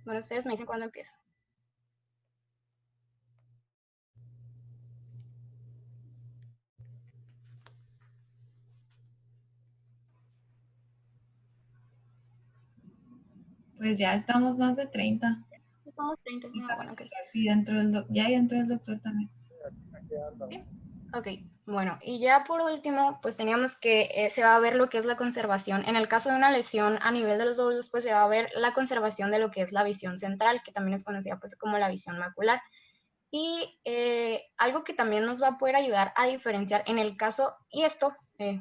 Bueno, ustedes me dicen cuándo empiezo. Pues ya estamos más de 30. Estamos 30. Ah, bueno, ok. Sí, ya entró el doctor también. ¿Sí? Ok, bueno, y ya por último, pues teníamos que se va a ver lo que es la conservación. En el caso de una lesión a nivel de los lóbulos, pues se va a ver la conservación de lo que es la visión central, que también es conocida pues como la visión macular. Y algo que también nos va a poder ayudar a diferenciar en el caso, y esto,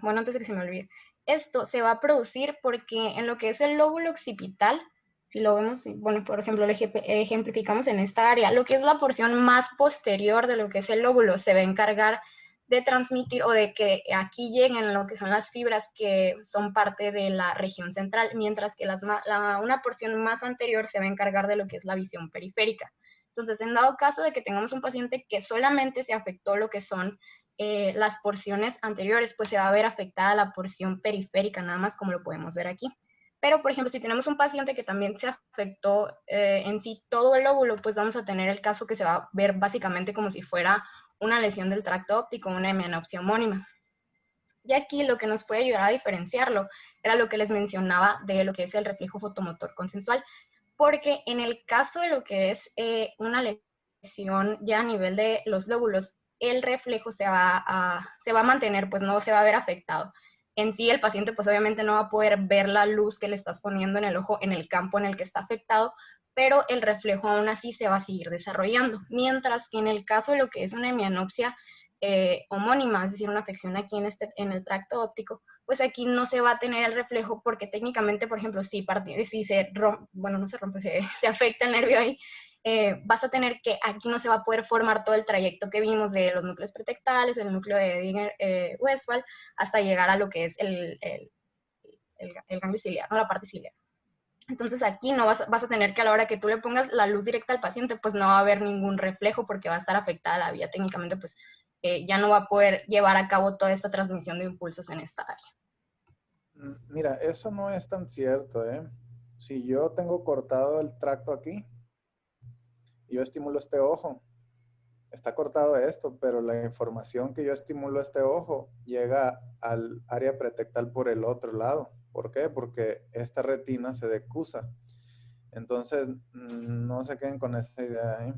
bueno, antes de que se me olvide, esto se va a producir porque en lo que es el lóbulo occipital, si lo vemos, bueno, por ejemplo, lo ejemplificamos en esta área, lo que es la porción más posterior de lo que es el lóbulo se va a encargar de transmitir o de que aquí lleguen lo que son las fibras que son parte de la región central, mientras que una porción más anterior se va a encargar de lo que es la visión periférica. Entonces, en dado caso de que tengamos un paciente que solamente se afectó lo que son las porciones anteriores, pues se va a ver afectada la porción periférica, nada más como lo podemos ver aquí. Pero, por ejemplo, si tenemos un paciente que también se afectó en sí todo el lóbulo, pues vamos a tener el caso que se va a ver básicamente como si fuera una lesión del tracto óptico, una hemianopsia homónima. Y aquí lo que nos puede ayudar a diferenciarlo era lo que les mencionaba de lo que es el reflejo fotomotor consensual, porque en el caso de lo que es una lesión ya a nivel de los lóbulos, el reflejo se va a mantener, pues no se va a ver afectado. En sí, el paciente pues obviamente no va a poder ver la luz que le estás poniendo en el ojo en el campo en el que está afectado, pero el reflejo aún así se va a seguir desarrollando. Mientras que en el caso de lo que es una hemianopsia homónima, es decir, una afección aquí en el tracto óptico, pues aquí no se va a tener el reflejo porque técnicamente, por ejemplo, si se rompe, bueno, no se rompe, se afecta el nervio ahí, vas a tener que aquí no se va a poder formar todo el trayecto que vimos de los núcleos pretectales, el núcleo de Westphal, hasta llegar a lo que es el ganglio ciliar, ¿no? La parte ciliar. Entonces aquí no vas a tener que a la hora que tú le pongas la luz directa al paciente, pues no va a haber ningún reflejo porque va a estar afectada la vía. Técnicamente, pues ya no va a poder llevar a cabo toda esta transmisión de impulsos en esta área. Mira, eso no es tan cierto, ¿eh? Si yo tengo cortado el tracto aquí, yo estimulo este ojo, está cortado esto, pero la información que yo estimulo este ojo llega al área pretectal por el otro lado. ¿Por qué? Porque esta retina se decusa. Entonces, no se queden con esa idea, ¿eh?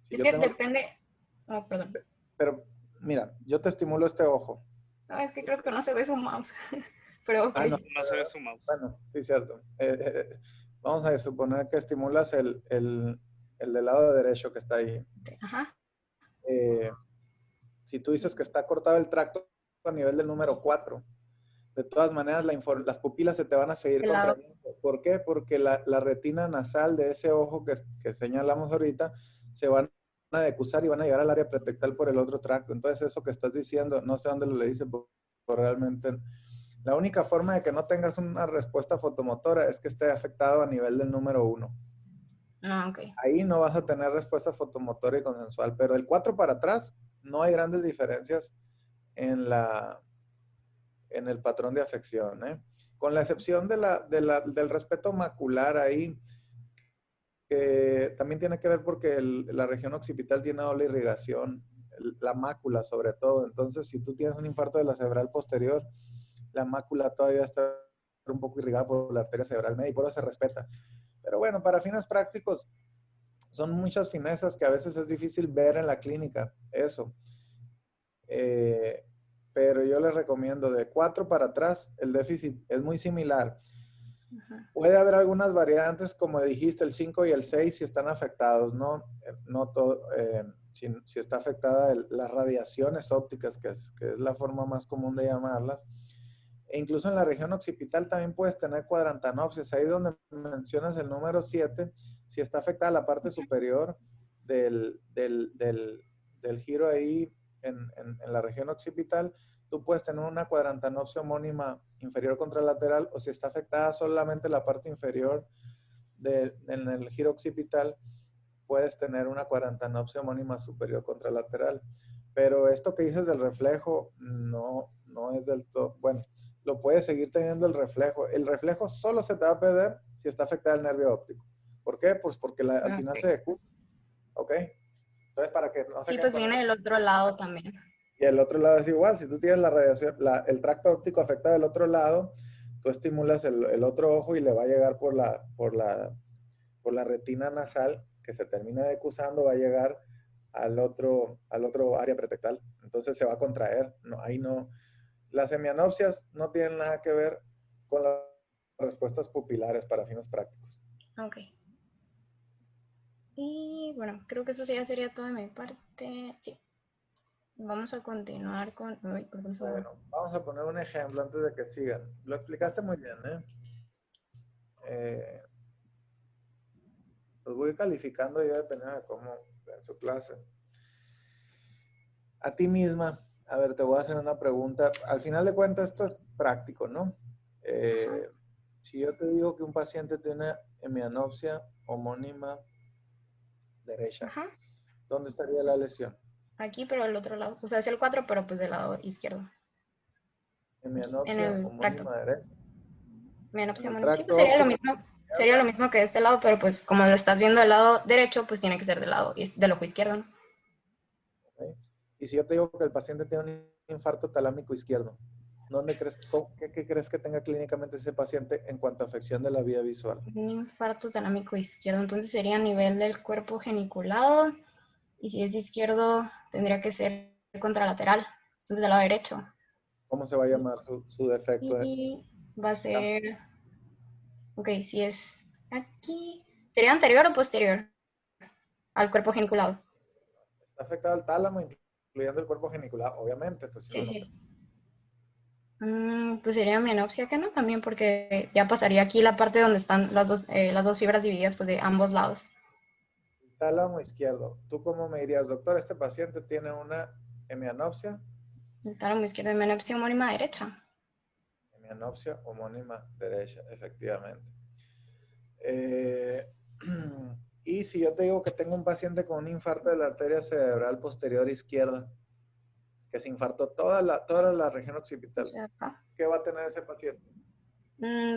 Si Es yo que tengo, depende. Oh, perdón. pero mira, yo te estimulo este ojo. No, es que creo que no se ve su mouse. Pero ok. Ah, no, No se ve su mouse. bueno, sí, cierto. Vamos a suponer que estimulas el del lado derecho que está ahí. Ajá. Eh, si tú dices que está cortado el tracto a nivel del número 4, de todas maneras las pupilas se te van a seguir El lado. contrayendo. ¿Por qué? Porque la retina nasal de ese ojo que señalamos ahorita se van a decusar y van a llegar al área pretectal por el otro tracto. Entonces eso que estás diciendo, no sé dónde lo le dice, pero realmente la única forma de que no tengas una respuesta fotomotora es que esté afectado a nivel del número 1. No, ok. Ahí no vas a tener respuesta fotomotora y consensual, pero el 4 para atrás no hay grandes diferencias en el patrón de afección, ¿eh? Con la excepción del respeto macular ahí, que también tiene que ver porque la región occipital tiene doble irrigación, la mácula sobre todo. Entonces, si tú tienes un infarto de la cerebral posterior, la mácula todavía está un poco irrigada por la arteria cerebral media y por eso se respeta. Pero bueno, para fines prácticos, son muchas finezas que a veces es difícil ver en la clínica, eso. Pero yo les recomiendo de 4 para atrás, el déficit es muy similar. Ajá. Puede haber algunas variantes, como dijiste, el 5 y el 6 si están afectados, ¿no? No todo, si está afectada las radiaciones ópticas, que es la forma más común de llamarlas. E incluso en la región occipital también puedes tener cuadrantanopsias. Ahí donde mencionas el número 7, si está afectada la parte superior del giro ahí en la región occipital, tú puedes tener una cuadrantanopsia homónima inferior contralateral, o si está afectada solamente la parte inferior en el giro occipital, puedes tener una cuadrantanopsia homónima superior contralateral. Pero esto que dices del reflejo no es del todo, bueno, lo puedes seguir teniendo el reflejo. El reflejo solo se te va a perder si está afectada el nervio óptico. ¿Por qué? Pues porque al final Ok. se decusa, ¿ok? Entonces, para que no se Sí, queden pues con viene el... del otro lado también. Y el otro lado es igual, si tú tienes la radiación, el tracto óptico afectado del otro lado, tú estimulas el otro ojo y le va a llegar por la retina nasal, que se termina decusando, va a llegar al otro área pretectal. Entonces se va a contraer. No, ahí no. Las hemianopsias no tienen nada que ver con las respuestas pupilares para fines prácticos. Ok. Y bueno, creo que eso ya sería todo de mi parte. Sí. Vamos a continuar con... Uy, perdón, Bueno, vamos a poner un ejemplo antes de que sigan. Lo explicaste muy bien, ¿eh? Los voy calificando yo dependiendo de cómo en su clase. A ti misma, a ver, te voy a hacer una pregunta. Al final de cuentas, esto es práctico, ¿no? Si yo te digo que un paciente tiene hemianopsia homónima derecha, Ajá. ¿dónde estaría la lesión? Aquí, pero del otro lado. O sea, es el 4 pero pues del lado izquierdo. Aquí, en Hemianopsia el tracto. homónima derecha. En Menopsia el homónima. Sí, tracto pues sería lo óptico. mismo. Sería lo mismo que de este lado, pero pues como lo estás viendo del lado derecho, pues tiene que ser del lado del ojo izquierdo, ¿no? ¿Ok? Y si yo te digo que el paciente tiene un infarto talámico izquierdo, ¿dónde crees, qué crees que tenga clínicamente ese paciente en cuanto a afección de la vía visual? Un infarto talámico izquierdo. Entonces sería a nivel del cuerpo geniculado. Y si es izquierdo, tendría que ser contralateral. Entonces del lado derecho. ¿Cómo se va a llamar su defecto de Y va a campo? ser. Ok, si es aquí. ¿Sería anterior o posterior al cuerpo geniculado? Está afectado al tálamo, incluyendo el cuerpo genicular, obviamente, pues si no, Sí, no. sí. Pues sería menopsia, que no, también porque ya pasaría aquí la parte donde están las dos fibras divididas pues de ambos lados. Tálamo izquierdo. ¿Tú cómo me dirías, doctor, este paciente tiene una hemianopsia? El tálamo izquierdo y menopsia homónima derecha. Hemianopsia homónima derecha, efectivamente. Eh, y si yo te digo que tengo un paciente con un infarto de la arteria cerebral posterior izquierda, que se infartó toda la región O occipital, sea, acá. ¿qué va a tener ese paciente?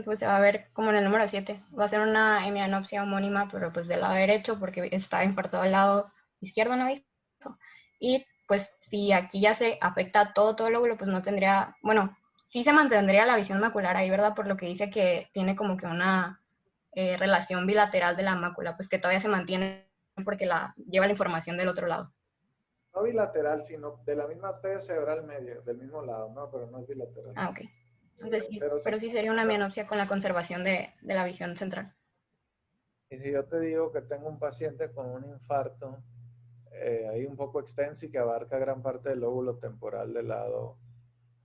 Pues se va a ver como en el número 7. Va a ser una hemianopsia homónima, pero pues del lado derecho, porque está infartado al lado izquierdo, ¿no dijo? Y pues si aquí ya se afecta todo el lóbulo, pues no tendría, bueno, sí se mantendría la visión macular ahí, ¿verdad? Por lo que dice que tiene como que una relación bilateral de la mácula, pues que todavía se mantiene porque lleva la información del otro lado. No bilateral, sino de la misma arteria cerebral media, del mismo lado, ¿no? Pero no es bilateral. Ah, ok. Entonces sí, Pero sí, pero sí sería una hemianopsia con la conservación de la visión central. y si yo te digo que tengo un paciente con un infarto ahí un poco extenso y que abarca gran parte del lóbulo temporal del lado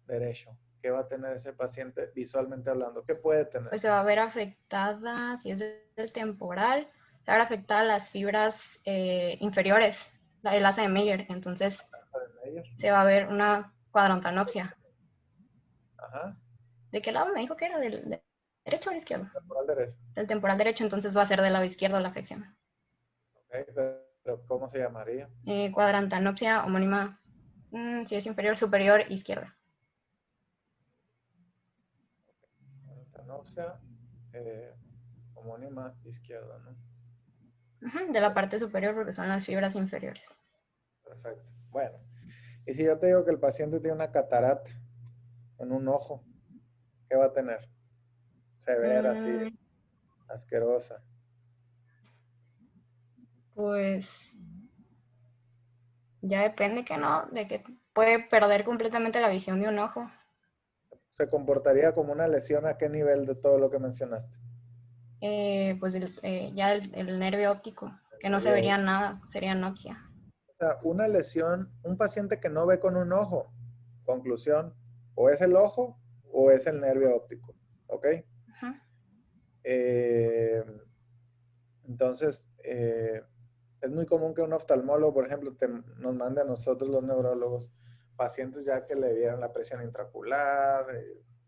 derecho, ¿qué va a tener ese paciente visualmente hablando? ¿Qué puede tener? Pues se va a ver afectada, si es del temporal, se va a ver afectada las fibras inferiores, el asa de Meyer, entonces Meyer. se va a ver una cuadrantanopsia. Ajá, ¿De qué lado me dijo que era? ¿Del derecho o del izquierdo? temporal derecho. Del temporal derecho, entonces va a ser del lado izquierdo la afección. Okay, pero ¿cómo se llamaría? Cuadrantanopsia homónima, si es inferior, superior, izquierda. Antanopsia homónima izquierda, ¿no? De la parte superior porque son las fibras inferiores. Perfecto. Bueno, y si yo te digo que el paciente tiene una catarata en un ojo, ¿qué va a tener? Severa, así, Mm, asquerosa. pues ya depende que no, de que puede perder completamente la visión de un ojo. ¿Se comportaría como una lesión a qué nivel de todo lo que mencionaste? Pues ya el nervio óptico, que El no se nervio vería óptico. nada, sería anopsia. O sea, una lesión, un paciente que no ve con un ojo. Conclusión, o es el ojo o es el nervio óptico. ¿Ok? Ujú. Eh, entonces, es muy común que un oftalmólogo, por ejemplo, nos mande a nosotros los neurólogos pacientes ya que le dieron la presión intraocular,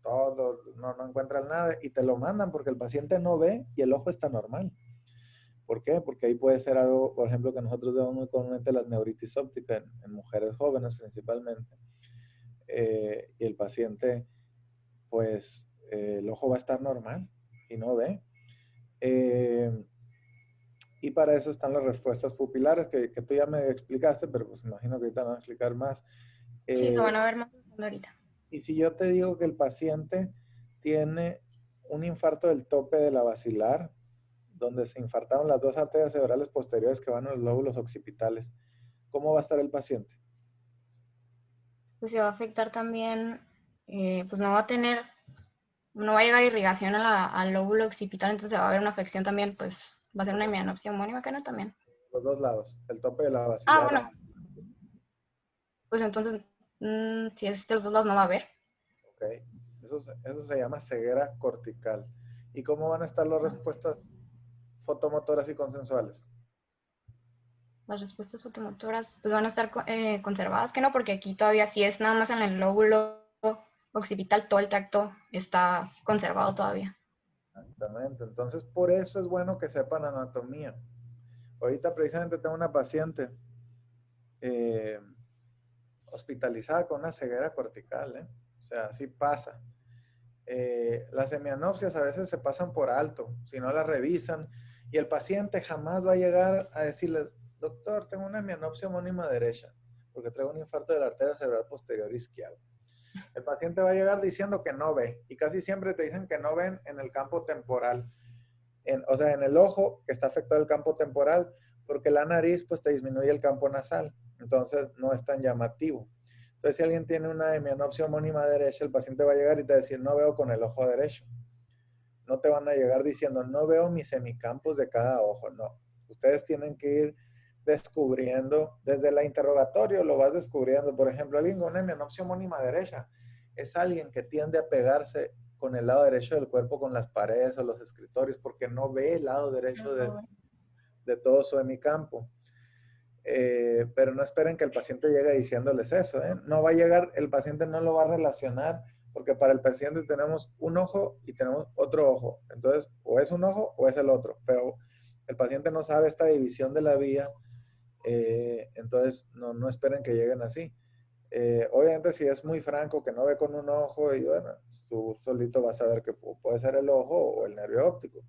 todo, no encuentran nada y te lo mandan porque el paciente no ve y el ojo está normal. ¿Por qué? Porque ahí puede ser algo, por ejemplo, que nosotros vemos muy comúnmente las neuritis óptica en mujeres jóvenes principalmente. Y el paciente, pues, el ojo va a estar normal y no ve. Eh, Y para eso están las respuestas pupilares que tú ya me explicaste, pero pues imagino que ahorita van a explicar más. Sí, lo van a ver más a fondo ahorita. Y si yo te digo que el paciente tiene un infarto del tope de la basilar, donde se infartaron las dos arterias cerebrales posteriores que van a los lóbulos occipitales, ¿cómo va a estar el paciente? Pues se va a afectar también, pues no va a llegar irrigación al lóbulo occipital, entonces va a haber una afección también, pues va a ser una hemianopsia homónima, que no también. Los dos lados, el tope de la Ah, basilar. bueno, pues entonces, si es de los dos lados no va a haber. Ok, eso se llama ceguera cortical. ¿Y cómo van a estar las respuestas fotomotoras y consensuales? Las respuestas fotomotoras pues van a estar conservadas, que no, porque aquí todavía sí es nada más en el lóbulo occipital, todo el tracto está conservado todavía. Exactamente, entonces por eso es bueno que sepan anatomía. Ahorita precisamente tengo una paciente hospitalizada con una ceguera cortical, ¿eh? O sea, así pasa. Las hemianopsias a veces se pasan por alto, si no las revisan, y el paciente jamás va a llegar a decirles, doctor, tengo una hemianopsia homónima derecha, porque traigo un infarto de la arteria cerebral posterior izquierda. El paciente va a llegar diciendo que no ve, y casi siempre te dicen que no ven en el campo temporal, o sea, en el ojo que está afectado el campo temporal, porque la nariz pues te disminuye el campo nasal, entonces no es tan llamativo. Entonces, si alguien tiene una hemianopsia homónima derecha, el paciente va a llegar y te va a decir, no veo con el ojo derecho. No te van a llegar diciendo, no veo mis semicampos de cada ojo, no. Ustedes tienen que ir descubriendo, desde el interrogatorio lo vas descubriendo. Por ejemplo, alguien con una hemianopsia homónima derecha es alguien que tiende a pegarse con el lado derecho del cuerpo con las paredes o los escritorios porque no ve el lado derecho de todo su hemicampo. Pero no esperen que el paciente llegue diciéndoles eso, ¿eh? No va a llegar, el paciente no lo va a relacionar, porque para el paciente tenemos un ojo y tenemos otro ojo. Entonces, o es un ojo o es el otro, pero el paciente no sabe esta división de la vía, entonces no esperen que lleguen así. Obviamente, si es muy franco, que no ve con un ojo, y bueno, tú solito vas a ver que puede ser el ojo o el nervio óptico.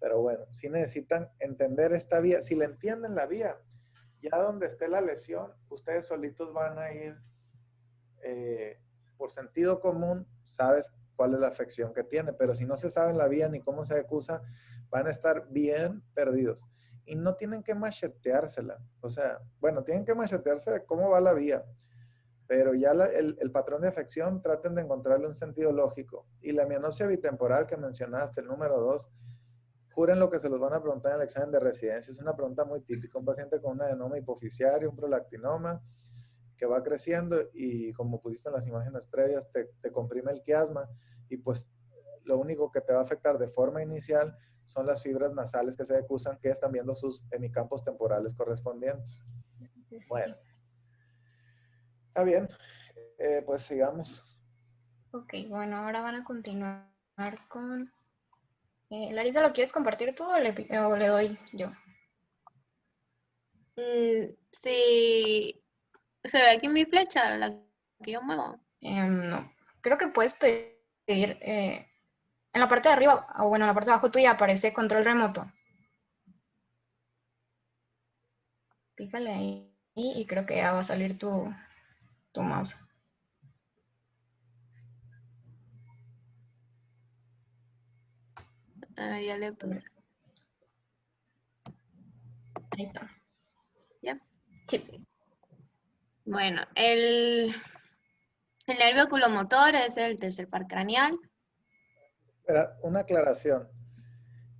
Pero bueno, si necesitan entender esta vía, si le entienden la vía, ya donde esté la lesión, ustedes solitos van a ir por sentido común, sabes cuál es la afección que tiene, pero si no se sabe la vía ni cómo se acusa, van a estar bien perdidos. Y no tienen que macheteársela. O sea, bueno, tienen que machetearse de cómo va la vía, pero ya el patrón de afección traten de encontrarle un sentido lógico. Y la mianopsia bitemporal que mencionaste, el número 2, juren lo que se los van a preguntar en el examen de residencia. Es una pregunta muy típica. Un paciente con un adenoma hipoficiario, un prolactinoma, que va creciendo y como pusiste en las imágenes previas, te comprime el quiasma y pues lo único que te va a afectar de forma inicial son las fibras nasales que se acusan, que están viendo sus hemicampos temporales correspondientes. Sí, sí. Bueno, está bien, pues sigamos. Ok, bueno, ahora van a continuar con... Larisa, ¿lo quieres compartir tú o le doy yo? Si se ve aquí mi flecha, la que yo muevo. No, creo que puedes pedir... en la parte de arriba, o bueno, en la parte de abajo tuya aparece control remoto. Pícale ahí y creo que ya va a salir tu mouse. Ya le puse. Ahí está. ¿Ya? Sí. Bueno, el nervio oculomotor es el tercer par craneal. Espera, una aclaración.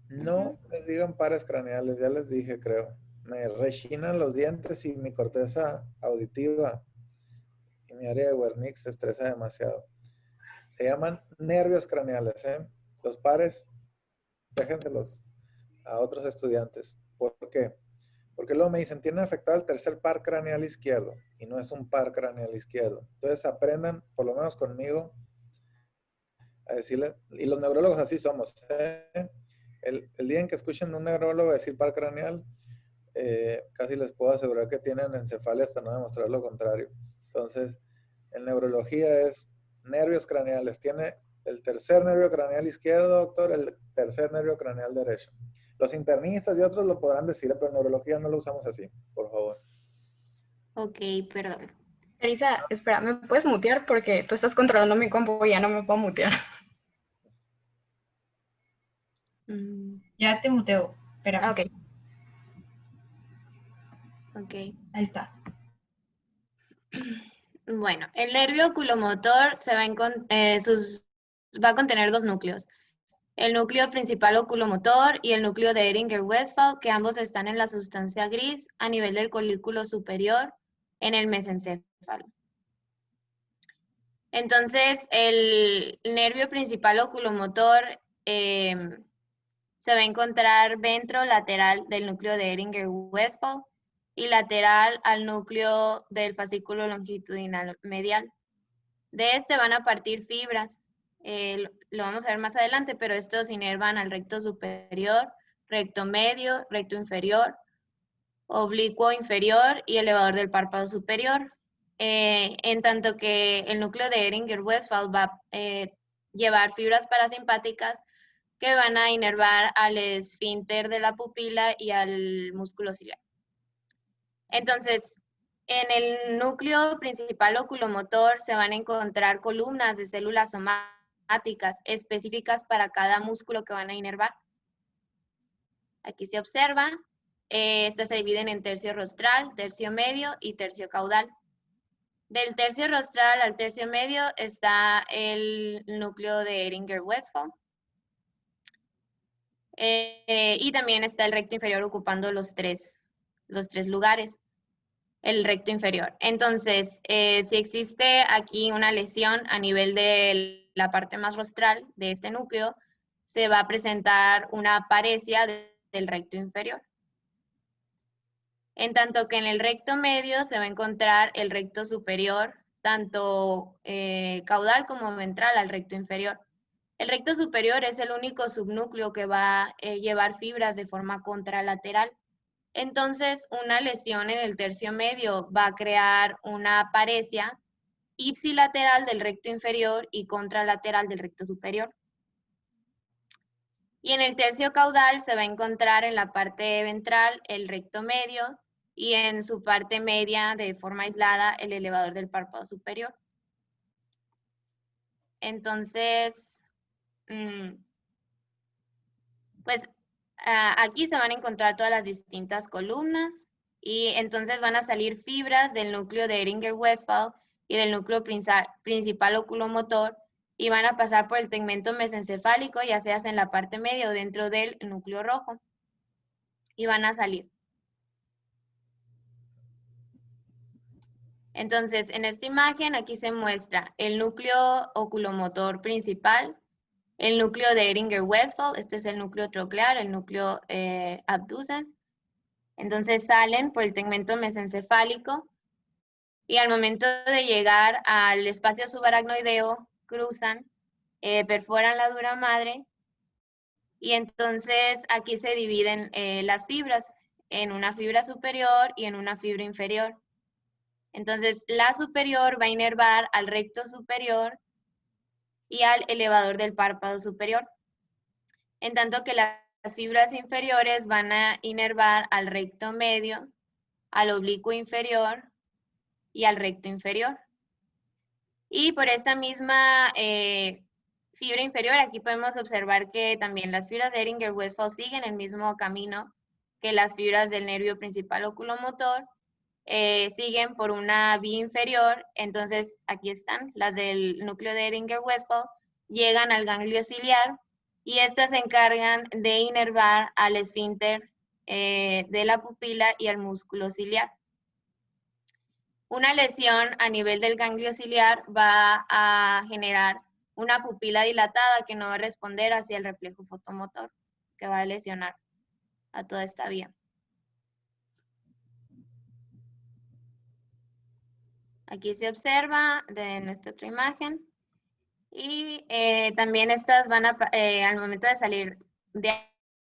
No les digan pares craneales, ya les dije, creo. Me rechinan los dientes y mi corteza auditiva y mi área de Wernicke se estresa demasiado. Se llaman nervios craneales, ¿eh? Los pares, déjenselos a otros estudiantes. ¿Por qué? Porque luego me dicen, tienen afectado el tercer par craneal izquierdo y no es un par craneal izquierdo. Entonces aprendan, por lo menos conmigo, a decirle, y los neurólogos así somos, ¿eh? El día en que escuchen un neurólogo decir par craneal, casi les puedo asegurar que tienen encefalia hasta no demostrar lo contrario. Entonces, en neurología es nervios craneales. Tiene el tercer nervio craneal izquierdo, doctor, el tercer nervio craneal derecho. Los internistas y otros lo podrán decir, pero en neurología no lo usamos así, por favor. Ok, perdón. Elisa, espera, ¿me puedes mutear? Porque tú estás controlando mi compu y ya no me puedo mutear. Mm, Ya te muteo. Espera. Ok. ok. Ahí está. Bueno, el nervio oculomotor va a contener dos núcleos. El núcleo principal oculomotor y el núcleo de Ehringer-Westphal, que ambos están en la sustancia gris a nivel del colículo superior en el mesencéfalo. Entonces, el nervio principal oculomotor se va a encontrar ventrolateral del núcleo de Ehringer-Westphal y lateral al núcleo del fascículo longitudinal medial. De este van a partir fibras, lo vamos a ver más adelante, pero estos inervan al recto superior, recto medio, recto inferior, oblicuo inferior y elevador del párpado superior. En tanto que el núcleo de Ehringer-Westphal va a llevar fibras parasimpáticas que van a inervar al esfínter de la pupila y al músculo ciliar. Entonces, en el núcleo principal oculomotor se van a encontrar columnas de células somáticas específicas para cada músculo que van a inervar. Aquí se observa, estas se dividen en tercio rostral, tercio medio y tercio caudal. Del tercio rostral al tercio medio está el núcleo de Ehringer-Westphal. Y también está el recto inferior ocupando los tres lugares, el recto inferior. Entonces, si existe aquí una lesión a nivel de la parte más rostral de este núcleo, se va a presentar una paresia del recto inferior. En tanto que en el recto medio se va a encontrar el recto superior, tanto caudal como ventral al recto inferior. El recto superior es el único subnúcleo que va a llevar fibras de forma contralateral. Entonces, una lesión en el tercio medio va a crear una paresia ipsilateral del recto inferior y contralateral del recto superior. Y en el tercio caudal se va a encontrar en la parte ventral el recto medio y en su parte media, de forma aislada, el elevador del párpado superior. Entonces, pues aquí se van a encontrar todas las distintas columnas y entonces van a salir fibras del núcleo de Ehringer-Westphal y del núcleo principal oculomotor y van a pasar por el tegmento mesencefálico, ya sea en la parte media o dentro del núcleo rojo, y van a salir. Entonces, en esta imagen aquí se muestra el núcleo oculomotor principal, el núcleo de Ehringer-Westphal, este es el núcleo troclear, el núcleo abducens. Entonces salen por el tegmento mesencefálico y al momento de llegar al espacio subaracnoideo, cruzan, perforan la dura madre y entonces aquí se dividen las fibras en una fibra superior y en una fibra inferior. Entonces la superior va a inervar al recto superior y al elevador del párpado superior, en tanto que las fibras inferiores van a inervar al recto medio, al oblicuo inferior y al recto inferior. Y por esta misma fibra inferior, aquí podemos observar que también las fibras de Ehringer-Westphal siguen el mismo camino que las fibras del nervio principal oculomotor, siguen por una vía inferior, entonces aquí están, las del núcleo de Ehringer-Westphal, llegan al ganglio ciliar y estas se encargan de inervar al esfínter de la pupila y al músculo ciliar. Una lesión a nivel del ganglio ciliar va a generar una pupila dilatada que no va a responder hacia el reflejo fotomotor, que va a lesionar a toda esta vía. Aquí se observa en esta otra imagen. Y también estas van a, al momento de salir de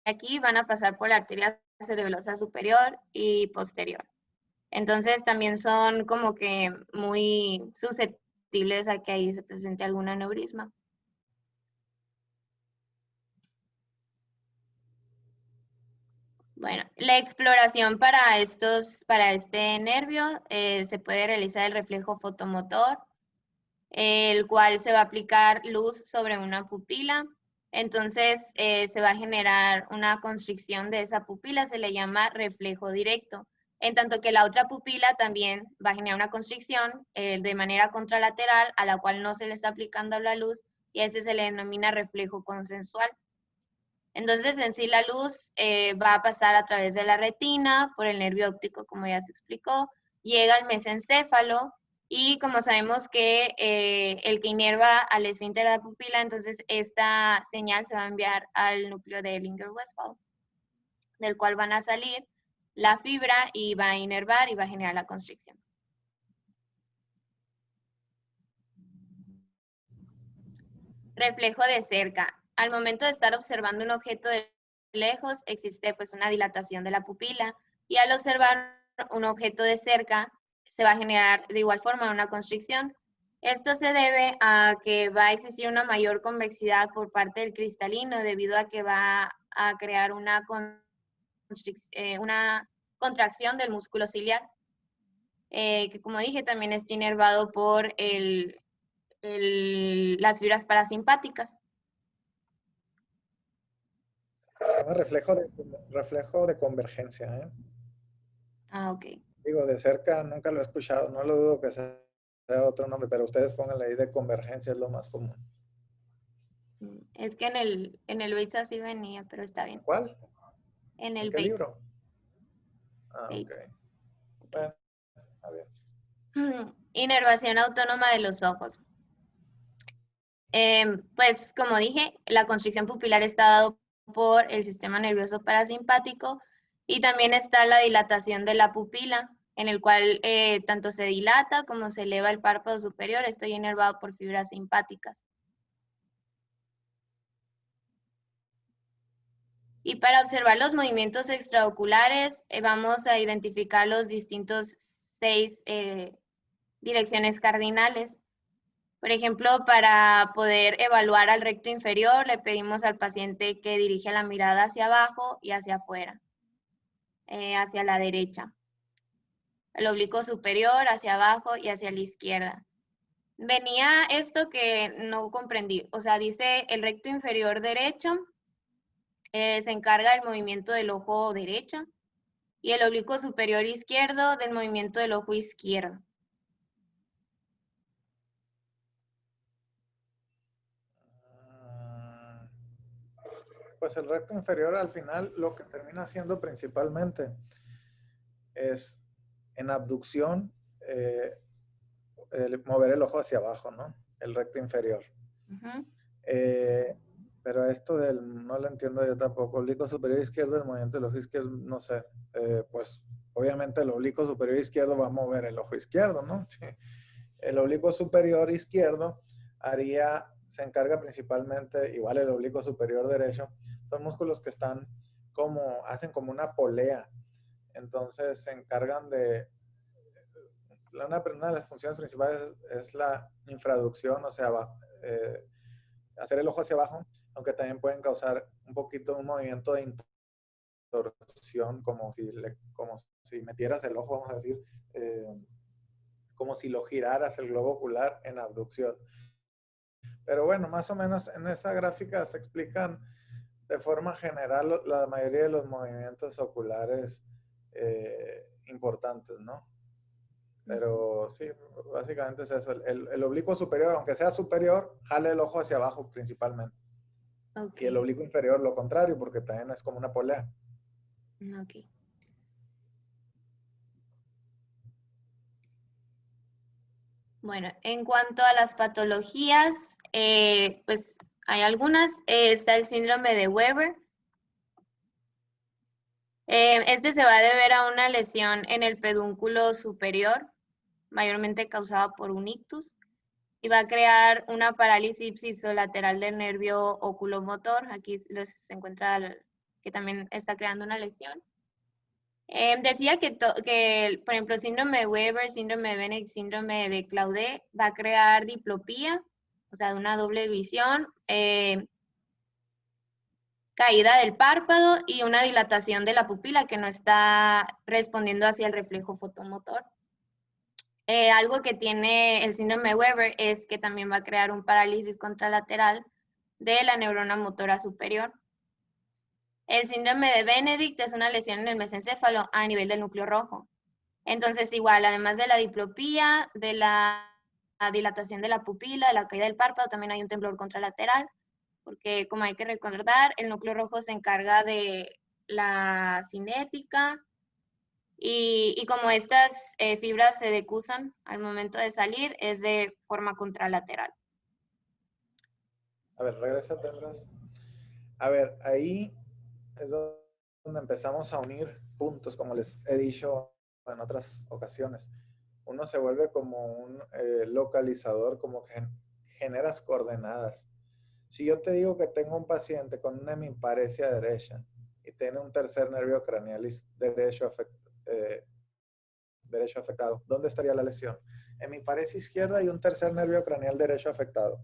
aquí, van a pasar por la arteria cerebelosa superior y posterior. Entonces también son como que muy susceptibles a que ahí se presente algún aneurisma. Bueno, la exploración para este nervio se puede realizar el reflejo fotomotor, el cual se va a aplicar luz sobre una pupila. Entonces se va a generar una constricción de esa pupila, se le llama reflejo directo. En tanto que la otra pupila también va a generar una constricción de manera contralateral a la cual no se le está aplicando la luz y a ese se le denomina reflejo consensual. Entonces, en sí, la luz va a pasar a través de la retina, por el nervio óptico, como ya se explicó, llega al mesencéfalo, y como sabemos que el que inerva al esfínter de la pupila, entonces esta señal se va a enviar al núcleo de Ellinger-Westphal, del cual van a salir la fibra y va a inervar y va a generar la constricción. Reflejo de cerca. Al momento de estar observando un objeto de lejos, existe pues una dilatación de la pupila, y al observar un objeto de cerca, se va a generar de igual forma una constricción. Esto se debe a que va a existir una mayor convexidad por parte del cristalino, debido a que va a crear una contracción del músculo ciliar, que como dije también está inervado por las fibras parasimpáticas. Reflejo de convergencia, ¿eh? Ah, ok. Digo, de cerca nunca lo he escuchado, no lo dudo que sea otro nombre, pero ustedes pónganle ahí de convergencia, es lo más común. Es que en el Bates así venía, pero está bien. ¿Cuál? En ¿En el qué Bates. libro? Ah, ok. Bueno, a ver. Inervación autónoma de los ojos. Pues como dije, la constricción pupilar está dado por el sistema nervioso parasimpático, y también está la dilatación de la pupila, en el cual tanto se dilata como se eleva el párpado superior. Estoy inervado por fibras simpáticas. Y para observar los movimientos extraoculares, vamos a identificar los distintos 6 direcciones cardinales. Por ejemplo, para poder evaluar al recto inferior, le pedimos al paciente que dirija la mirada hacia abajo y hacia afuera, hacia la derecha. El oblicuo superior, hacia abajo y hacia la izquierda. Venía esto que no comprendí, o sea, dice el recto inferior derecho se encarga del movimiento del ojo derecho, y el oblicuo superior izquierdo del movimiento del ojo izquierdo. Pues el recto inferior al final lo que termina haciendo principalmente es en abducción mover el ojo hacia abajo, ¿no? El recto inferior. Pero esto no lo entiendo yo tampoco. Oblicuo superior izquierdo, el movimiento del ojo izquierdo, no sé. Pues obviamente el oblicuo superior izquierdo va a mover el ojo izquierdo, ¿no? Sí. El oblicuo superior izquierdo se encarga principalmente, igual el oblicuo superior derecho, son músculos que hacen como una polea. Entonces se encargan una de las funciones principales es la infraducción, o sea, hacer el ojo hacia abajo, aunque también pueden causar un poquito un movimiento de torsión, como si metieras el ojo, vamos a decir, como si lo giraras el globo ocular en abducción. Pero bueno, más o menos en esa gráfica se explican de forma general la mayoría de los movimientos oculares importantes, ¿no? Pero sí, básicamente es eso. El oblicuo superior, aunque sea superior, jale el ojo hacia abajo principalmente. Okay. Y el oblicuo inferior lo contrario, porque también es como una polea. Ok. Bueno, en cuanto a las patologías, pues hay algunas. Está el síndrome de Weber. Este se va a deber a una lesión en el pedúnculo superior, mayormente causada por un ictus, y va a crear una parálisis ipsilateral del nervio oculomotor. Aquí se encuentra que también está creando una lesión. Decía que, por ejemplo, síndrome de Weber, síndrome de Bennett, síndrome de Claudet va a crear diplopía, o sea, una doble visión. caída del párpado y una dilatación de la pupila que no está respondiendo hacia el reflejo fotomotor. Algo que tiene el síndrome de Weber es que también va a crear un parálisis contralateral de la neurona motora superior. El síndrome de Benedict es una lesión en el mesencéfalo a nivel del núcleo rojo. Entonces, igual, además de la diplopía, de la dilatación de la pupila, de la caída del párpado, también hay un temblor contralateral, porque como hay que recordar, el núcleo rojo se encarga de la cinética, y como estas fibras se decusan al momento de salir, es de forma contralateral. A ver, regrésate, Andrés. A ver, ahí es donde empezamos a unir puntos, como les he dicho en otras ocasiones. Uno se vuelve como un localizador, como que generas coordenadas. Si yo te digo que tengo un paciente con una hemiparesia derecha y tiene un tercer nervio craneal derecho afectado, ¿dónde estaría la lesión? Hemiparesia izquierda y un tercer nervio craneal derecho afectado.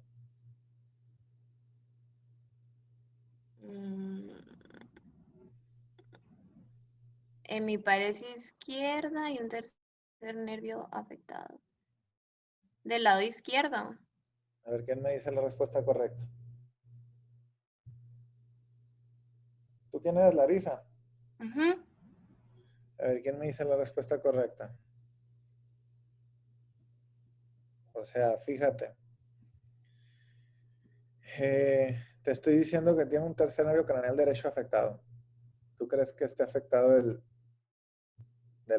Hemiparesia izquierda y un tercer nervio afectado. Del lado izquierdo. A ver, ¿quién me dice la respuesta correcta? ¿Tú quién eres, Larisa? Ujú. A ver, ¿quién me dice la respuesta correcta? O sea, fíjate. Te estoy diciendo que tiene un tercer nervio craneal derecho afectado. ¿Tú crees que esté afectado del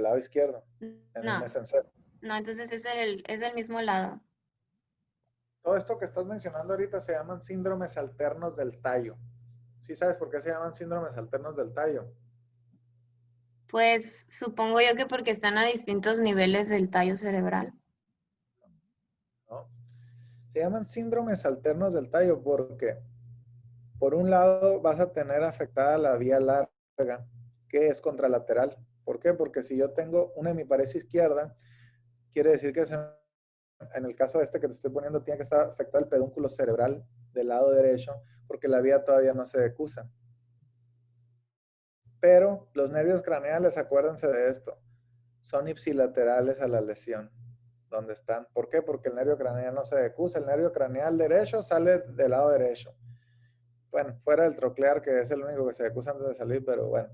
lado izquierdo? En el No, mesencéfalo. no, entonces es del mismo lado. Todo esto que estás mencionando ahorita se llaman síndromes alternos del tallo. ¿Sí sabes por qué se llaman síndromes alternos del tallo? Pues supongo yo que porque están a distintos niveles del tallo cerebral. ¿No? Se llaman síndromes alternos del tallo porque, por un lado, vas a tener afectada la vía larga, que es contralateral. ¿Por qué? Porque si yo tengo una hemiparesia izquierda, quiere decir que en el caso de este que te estoy poniendo, tiene que estar afectado el pedúnculo cerebral del lado derecho, porque la vía todavía no se decusa. Pero los nervios craneales, acuérdense de esto, son ipsilaterales a la lesión. ¿Dónde están? ¿Por qué? Porque el nervio craneal no se decusa. El nervio craneal derecho sale del lado derecho. Bueno, fuera del troclear, que es el único que se decusa antes de salir, pero bueno.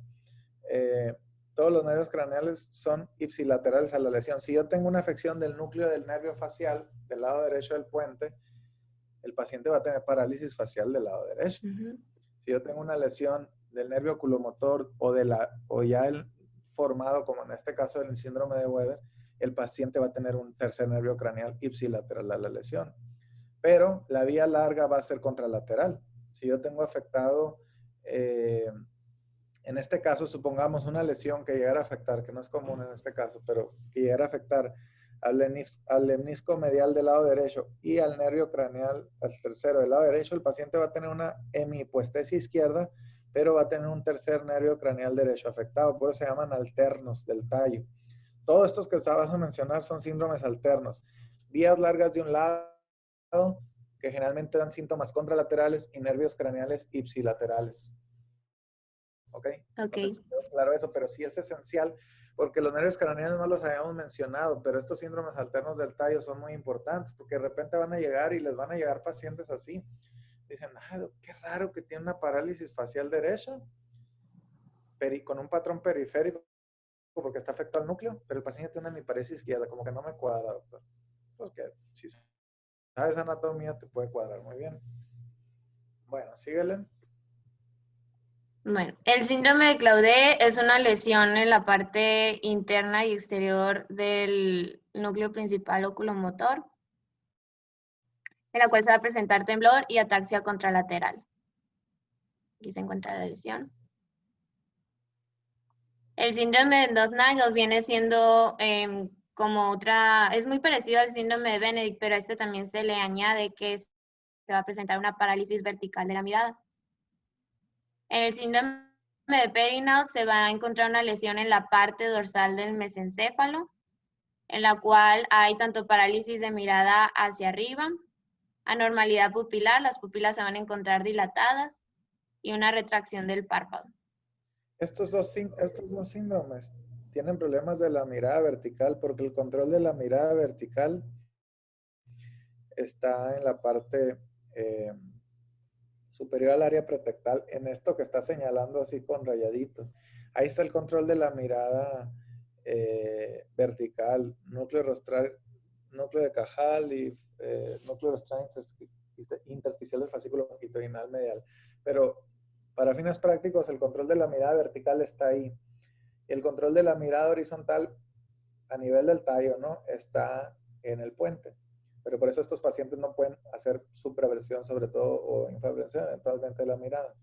Todos los nervios craneales son ipsilaterales a la lesión. Si yo tengo una afección del núcleo del nervio facial, del lado derecho del puente, el paciente va a tener parálisis facial del lado derecho. Si yo tengo una lesión del nervio oculomotor o ya el formado, como en este caso del síndrome de Weber, el paciente va a tener un tercer nervio craneal ipsilateral a la lesión. Pero la vía larga va a ser contralateral. Si yo tengo afectado, en este caso, supongamos una lesión que llegara a afectar, que no es común en este caso, pero que llegara a afectar al lemnisco medial del lado derecho y al nervio craneal, al tercero del lado derecho, el paciente va a tener una hemihipoestesia izquierda, pero va a tener un tercer nervio craneal derecho afectado. Por eso se llaman alternos del tallo. Todos estos que acabas de mencionar son síndromes alternos. Vías largas de un lado, que generalmente dan síntomas contralaterales, y nervios craneales ipsilaterales. ¿Ok? Ok. No sé si quedó claro eso, pero sí es esencial porque los nervios craneales no los habíamos mencionado, pero estos síndromes alternos del tallo son muy importantes porque de repente van a llegar y les van a llegar pacientes así. Dicen, qué raro que tiene una parálisis facial derecha con un patrón periférico porque está afectado al núcleo, pero el paciente tiene una hemiparesia izquierda, como que no me cuadra, doctor. Porque si sabes anatomía te puede cuadrar muy bien. Bueno, síguele. Bueno, el síndrome de Claude es una lesión en la parte interna y exterior del núcleo principal oculomotor, en la cual se va a presentar temblor y ataxia contralateral. Aquí se encuentra la lesión. El síndrome de Nagel viene siendo como otra, es muy parecido al síndrome de Benedict, pero a este también se le añade que se va a presentar una parálisis vertical de la mirada. En el síndrome de Perinaut se va a encontrar una lesión en la parte dorsal del mesencéfalo, en la cual hay tanto parálisis de mirada hacia arriba, anormalidad pupilar, las pupilas se van a encontrar dilatadas, y una retracción del párpado. Estos dos síndromes tienen problemas de la mirada vertical porque el control de la mirada vertical está en la parte superior al área pretectal, en esto que está señalando así con rayaditos. Ahí está el control de la mirada vertical, núcleo rostral, núcleo de Cajal y núcleo rostral intersticial del fascículo longitudinal medial. Pero para fines prácticos, el control de la mirada vertical está ahí. Y el control de la mirada horizontal a nivel del tallo, ¿no? Está en el puente. Pero por eso estos pacientes no pueden hacer supraversión, sobre todo, o infraversión eventualmente de la mirada.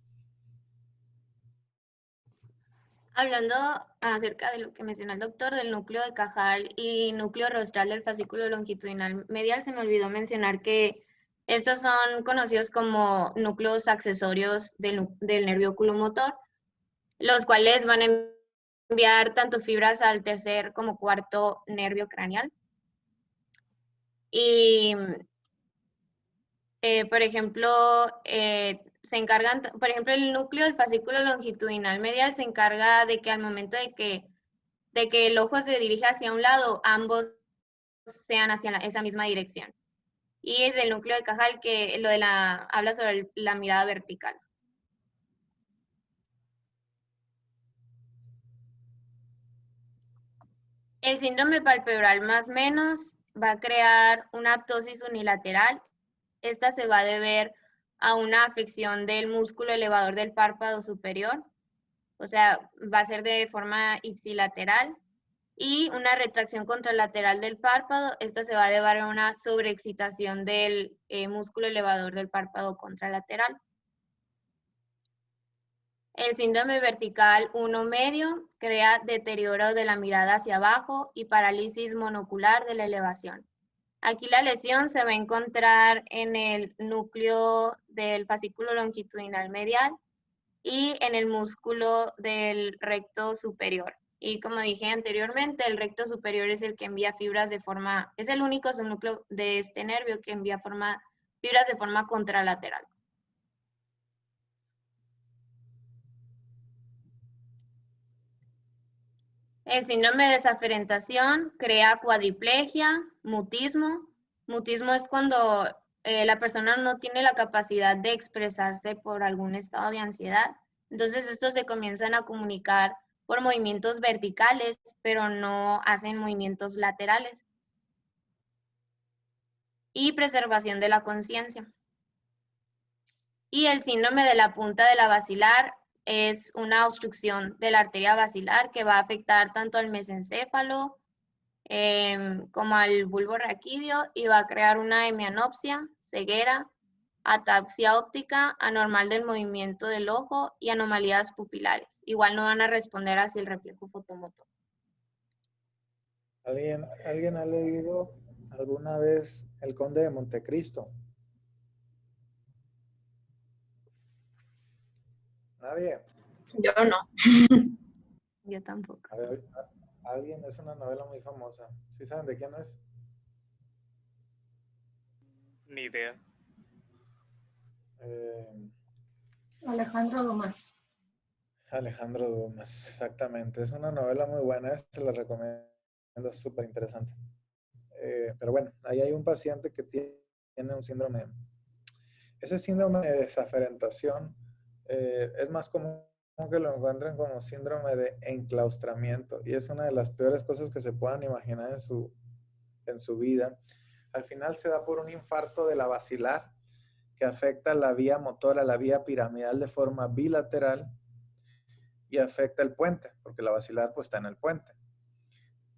Hablando acerca de lo que mencionó el doctor, del núcleo de Cajal y núcleo rostral del fascículo longitudinal medial, se me olvidó mencionar que estos son conocidos como núcleos accesorios del nervio oculomotor, los cuales van a enviar tanto fibras al tercer como cuarto nervio craneal. Y, por ejemplo, se encargan, por ejemplo, el núcleo del fascículo longitudinal medial se encarga de que al momento de que el ojo se dirige hacia un lado, ambos sean hacia esa misma dirección. Y es del núcleo de Cajal que habla sobre la mirada vertical. El síndrome palpebral más menos va a crear una ptosis unilateral. Esta se va a deber a una afección del músculo elevador del párpado superior, o sea, va a ser de forma ipsilateral, y una retracción contralateral del párpado. Esta se va a deber a una sobreexcitación del músculo elevador del párpado contralateral. El síndrome vertical 1 medio crea deterioro de la mirada hacia abajo y parálisis monocular de la elevación. Aquí la lesión se va a encontrar en el núcleo del fascículo longitudinal medial y en el músculo del recto superior. Y como dije anteriormente, el recto superior es el que envía fibras es el único subnúcleo de este nervio que envía fibras de forma contralateral. El síndrome de desaferentación crea cuadriplegia, mutismo. Mutismo es cuando la persona no tiene la capacidad de expresarse por algún estado de ansiedad. Entonces estos se comienzan a comunicar por movimientos verticales, pero no hacen movimientos laterales. Y preservación de la conciencia. Y el síndrome de la punta de la basilar es una obstrucción de la arteria basilar que va a afectar tanto al mesencéfalo como al bulbo raquídeo y va a crear una hemianopsia, ceguera, ataxia óptica, anormal del movimiento del ojo y anomalías pupilares. Igual no van a responder hacia el reflejo fotomotor. ¿Alguien ha leído alguna vez El Conde de Montecristo? ¿Nadie? Yo no. Yo tampoco. A ver, alguien, es una novela muy famosa. ¿Sí saben de quién es? Ni idea. Alejandro Dumas. Alejandro Dumas, exactamente. Es una novela muy buena, se la recomiendo, es súper interesante. Pero bueno, ahí hay un paciente que tiene un síndrome. Ese síndrome de desaferentación es más común que lo encuentren como síndrome de enclaustramiento y es una de las peores cosas que se puedan imaginar en su vida. Al final se da por un infarto de la basilar que afecta la vía motora, la vía piramidal de forma bilateral y afecta el puente, porque la basilar pues está en el puente.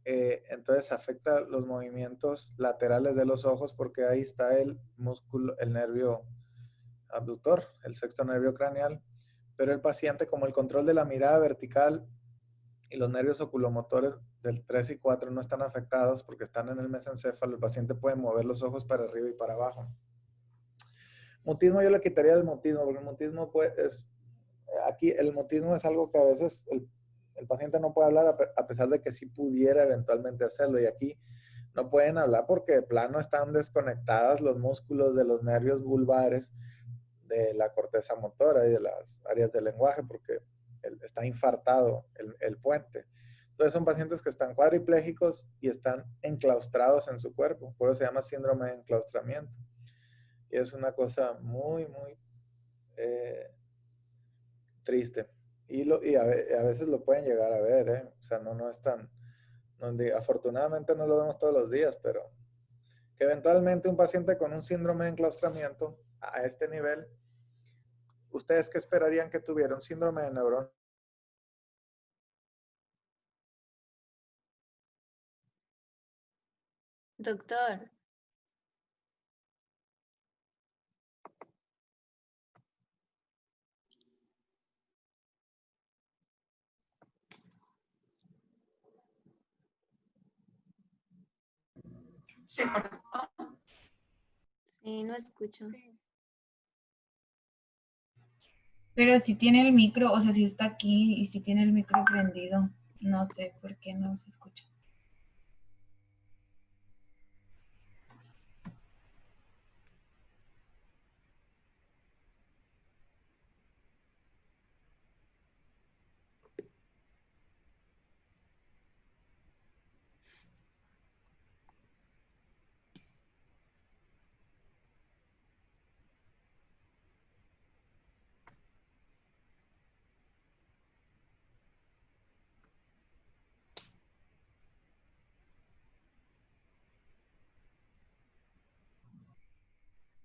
Entonces afecta los movimientos laterales de los ojos porque ahí está el músculo, el nervio abductor, el sexto nervio craneal, pero el paciente, como el control de la mirada vertical y los nervios oculomotores del 3 y 4 no están afectados porque están en el mesencéfalo, el paciente puede mover los ojos para arriba y para abajo. Mutismo, yo le quitaría el mutismo, porque el mutismo aquí el mutismo es algo que a veces el paciente no puede hablar a pesar de que sí pudiera eventualmente hacerlo, y aquí no pueden hablar porque de plano están desconectadas los músculos de los nervios vulvares de la corteza motora y de las áreas del lenguaje porque está infartado el puente. Entonces son pacientes que están cuadriplégicos y están enclaustrados en su cuerpo. Por eso se llama síndrome de enclaustramiento. Y es una cosa muy, muy triste. Y a veces lo pueden llegar a ver, ¿eh? O sea, no es tan... afortunadamente no lo vemos todos los días, pero que eventualmente un paciente con un síndrome de enclaustramiento a este nivel, ¿ustedes qué esperarían que tuviera? ¿Un síndrome de neurona? Doctor, Se cortó. sí, no escucho. Pero si tiene el micro, o sea, si está aquí y si tiene el micro prendido, no sé por qué no se escucha.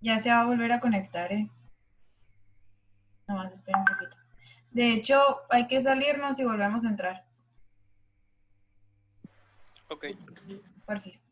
Ya se va a volver a conectar, ¿eh? Nomás espera un poquito. De hecho, hay que salirnos y volvemos a entrar. Ok. Porfis.